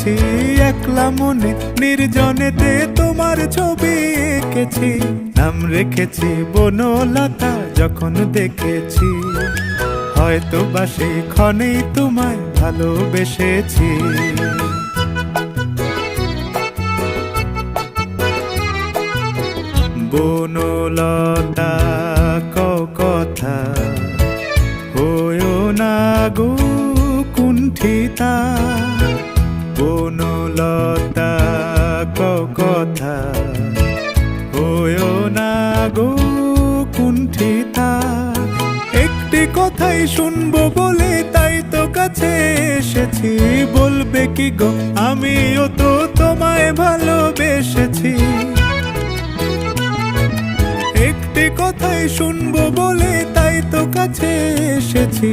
এসেছি একলা মনে নির্জনেতে তোমার ছবি এঁকেছি, নাম রেখেছি বনলতা যখন দেখেছি, হয়তো বা সেই ক্ষণেই তোমায় ভালোবেসেছি। বনলতা কথা হয়ো না গো কুণ্ঠিতা, বনলতা কথা হয়ো না গো কুণ্ঠিতা। একটি কথাই শুনবো বলে তাই তো কাছে এসেছি, বলবে কি গো আমিও তো তোমায় ভালোবেসেছি। একটি কথাই শুনবো বলে তাই তো কাছে এসেছি।